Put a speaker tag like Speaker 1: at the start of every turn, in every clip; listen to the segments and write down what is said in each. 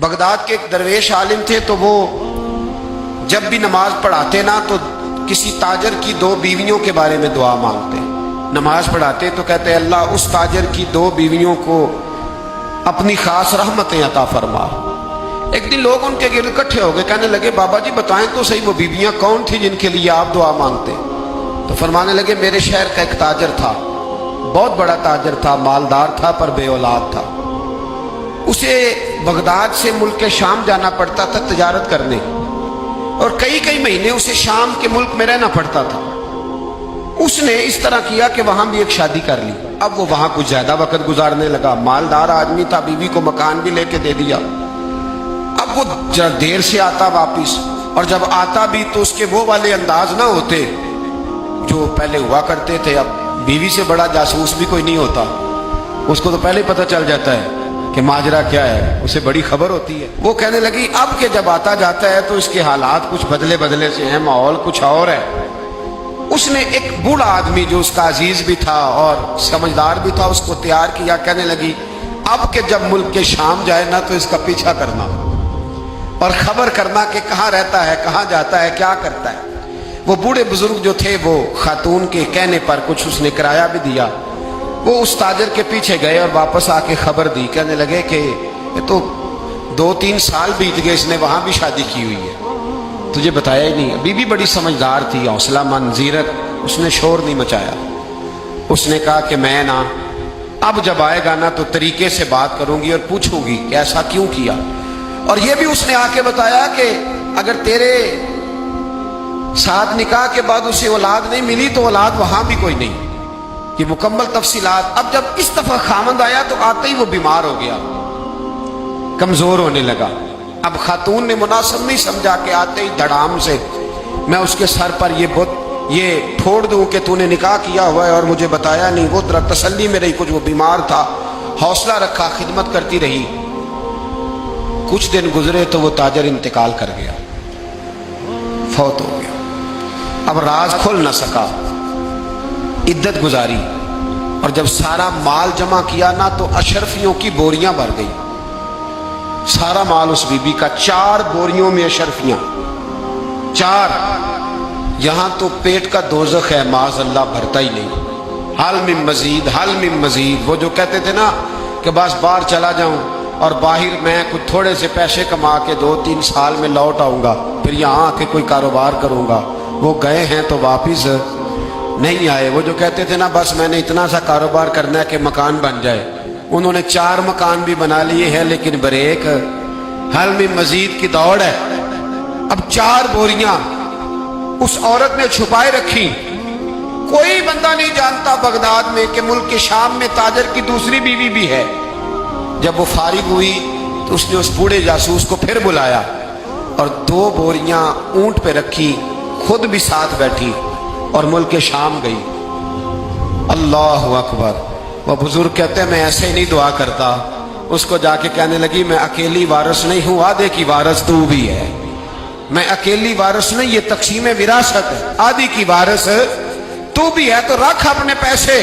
Speaker 1: Baghdad کے ایک درویش عالم تھے، تو وہ جب بھی نماز پڑھاتے نا تو کسی تاجر کی 2 بیویوں کے بارے میں دعا مانگتے۔ نماز پڑھاتے تو کہتے اللہ اس تاجر کی 2 بیویوں کو اپنی خاص رحمتیں عطا فرما۔ ایک دن لوگ ان کے گرد اکٹھے ہو گئے، کہنے لگے بابا جی بتائیں تو صحیح وہ بیویاں کون تھی جن کے لیے آپ دعا مانگتے؟ تو فرمانے لگے میرے شہر کا ایک تاجر تھا، بہت بڑا تاجر تھا، مالدار تھا پر بے اولاد تھا۔ اسے بغداد سے ملک شام جانا پڑتا تھا تجارت کرنے، اور کئی مہینے اسے شام کے ملک میں رہنا پڑتا تھا۔ اس نے اس طرح کیا کہ وہاں بھی ایک شادی کر لی۔ اب وہ وہاں کچھ زیادہ وقت گزارنے لگا، مالدار آدمی تھا، بیوی کو مکان بھی لے کے دے دیا۔ اب وہ دیر سے آتا واپس، اور جب آتا بھی تو اس کے وہ والے انداز نہ ہوتے جو پہلے ہوا کرتے تھے۔ اب بیوی سے بڑا جاسوس بھی کوئی نہیں ہوتا، اس کو تو پہلے ہی پتہ چل جاتا ہے کہ ماجرا کیا ہے، اسے بڑی خبر ہوتی ہے۔ وہ کہنے لگی اب کہ جب آتا جاتا ہے تو اس کے حالات کچھ بدلے سے ہیں، ماحول کچھ اور ہے۔ اس نے ایک بوڑھا آدمی جو اس کا عزیز بھی تھا اور سمجھدار بھی تھا اس کو تیار کیا۔ کہنے لگی اب کہ جب ملک کے شام جائے نا تو اس کا پیچھا کرنا اور خبر کرنا کہ کہاں رہتا ہے، کہاں جاتا ہے، کیا کرتا ہے۔ وہ بوڑھے بزرگ جو تھے وہ خاتون کے کہنے پر کچھ اس نے کرایہ بھی دیا۔ وہ اس تاجر کے پیچھے گئے اور واپس آ کے خبر دی، کہنے لگے کہ یہ تو 2-3 سال بیت گئے، اس نے وہاں بھی شادی کی ہوئی ہے، تجھے بتایا ہی نہیں۔ بیوی بڑی سمجھدار تھی، حوصلہ مند، زیرک، اس نے شور نہیں مچایا۔ اس نے کہا کہ میں نا اب جب آئے گا نا تو طریقے سے بات کروں گی اور پوچھوں گی کہ ایسا کیوں کیا۔ اور یہ بھی اس نے آ کے بتایا کہ اگر تیرے ساتھ نکاح کے بعد اسے اولاد نہیں ملی تو اولاد وہاں بھی کوئی نہیں، یہ مکمل تفصیلات۔ اب جب اس دفعہ خامند آیا تو آتے ہی وہ بیمار ہو گیا، کمزور ہونے لگا۔ اب خاتون نے مناسب نہیں سمجھا کہ آتے ہی دھڑام سے میں اس کے سر پر یہ پھوڑ دوں کہ تو نے نکاح کیا ہوا ہے اور مجھے بتایا نہیں۔ وہ ذرا تسلی میں رہی، کچھ وہ بیمار تھا، حوصلہ رکھا، خدمت کرتی رہی۔ کچھ دن گزرے تو وہ تاجر انتقال کر گیا، فوت ہو گیا۔ اب راز کھل نہ سکا، عدت گزاری، اور جب سارا مال جمع کیا نا تو اشرفیوں کی بوریاں بھر گئی، سارا مال اس بی بی کا، 4 بوریوں میں اشرفیاں، 4۔ یہاں تو پیٹ کا دوزخ ہے، معاذ اللہ، بھرتا ہی نہیں۔ حل من مزید، حل من مزید۔ وہ جو کہتے تھے نا کہ بس باہر چلا جاؤں اور باہر میں کچھ تھوڑے سے پیسے کما کے 2-3 سال میں لوٹ آؤں گا، پھر یہاں آ کے کوئی کاروبار کروں گا، وہ گئے ہیں تو واپس نہیں آئے۔ وہ جو کہتے تھے نا بس میں نے اتنا سا کاروبار کرنا ہے کہ مکان بن جائے، انہوں نے 4 مکان بھی بنا لیے ہیں، لیکن بریک حل من مزید کی دوڑ ہے۔ اب 4 بوریاں اس عورت نے چھپائے رکھی، کوئی بندہ نہیں جانتا بغداد میں کہ ملک کے شام میں تاجر کی دوسری بیوی بھی ہے۔ جب وہ فارغ ہوئی تو اس نے اس بوڑھے جاسوس کو پھر بلایا اور 2 بوریاں اونٹ پہ رکھی، خود بھی ساتھ بیٹھی اور ملک شام گئی۔ اللہ اکبر۔ وہ بزرگ کہتے ہیں میں ایسے ہی نہیں دعا کرتا۔ اس کو جا کے کہنے لگی میں اکیلی وارث نہیں ہوں، آدھے کی وارث تو بھی ہے، میں اکیلی وارث نہیں، یہ تقسیم وراثت ہے، آدھی کی وارث تو بھی ہے، تو رکھ اپنے پیسے۔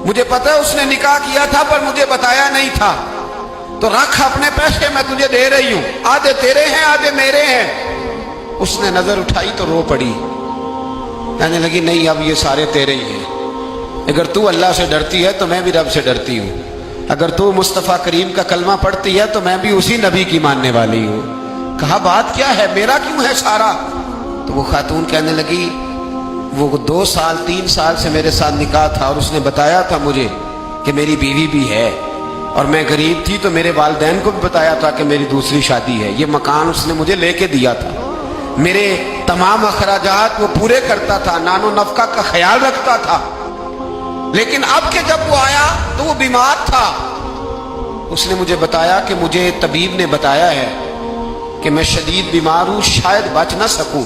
Speaker 1: مجھے پتا ہے اس نے نکاح کیا تھا پر مجھے بتایا نہیں تھا، تو رکھ اپنے پیسے، میں تجھے دے رہی ہوں، آدھے تیرے ہیں آدھے میرے ہیں۔ اس نے نظر اٹھائی تو رو پڑی، کہنے لگی نہیں اب یہ سارے تیرے ہی ہیں، اگر تو اللہ سے ڈرتی ہے تو میں بھی رب سے ڈرتی ہوں، اگر تو مصطفیٰ کریم کا کلمہ پڑھتی ہے تو میں بھی اسی نبی کی ماننے والی ہوں۔ کہا بات کیا ہے، میرا کیوں ہے سارا؟ تو وہ خاتون کہنے لگی وہ 2-3 سال سے میرے ساتھ نکاح تھا اور اس نے بتایا تھا مجھے کہ میری بیوی بھی ہے، اور میں غریب تھی تو میرے والدین کو بھی بتایا تھا کہ میری دوسری شادی ہے، یہ مکان اس نے مجھے لے کے دیا تھا، میرے تمام اخراجات وہ پورے کرتا تھا، نان و نفقہ کا خیال رکھتا تھا، لیکن اب کہ جب وہ آیا تو وہ بیمار تھا۔ اس نے مجھے بتایا کہ مجھے طبیب نے بتایا ہے کہ میں شدید بیمار ہوں، شاید بچ نہ سکوں۔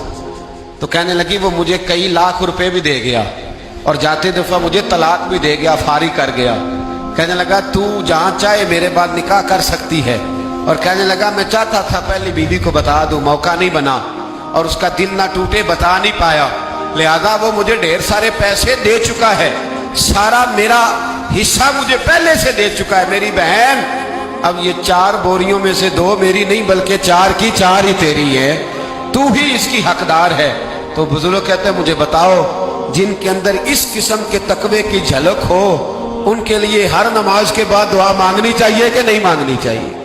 Speaker 1: تو کہنے لگی وہ مجھے کئی لاکھ روپے بھی دے گیا اور جاتے دفعہ مجھے طلاق بھی دے گیا، فارغ کر گیا۔ کہنے لگا تو جہاں چاہے میرے بعد نکاح کر سکتی ہے، اور کہنے لگا میں چاہتا تھا پہلی بیوی کو بتا دوں، موقع نہیں بنا اور اس کا دل نہ ٹوٹے، بتا نہیں پایا، لہذا وہ مجھے ڈھیر سارے پیسے دے چکا ہے، سارا میرا حصہ مجھے پہلے سے دے چکا ہے۔ میری بہن اب یہ 4 بوریوں میں سے 2 میری نہیں بلکہ 4 کی 4 ہی تیری ہے، تو ہی اس کی حقدار ہے۔ تو بزرگ کہتے ہیں مجھے بتاؤ جن کے اندر اس قسم کے تقوی کی جھلک ہو ان کے لیے ہر نماز کے بعد دعا مانگنی چاہیے کہ نہیں مانگنی چاہیے؟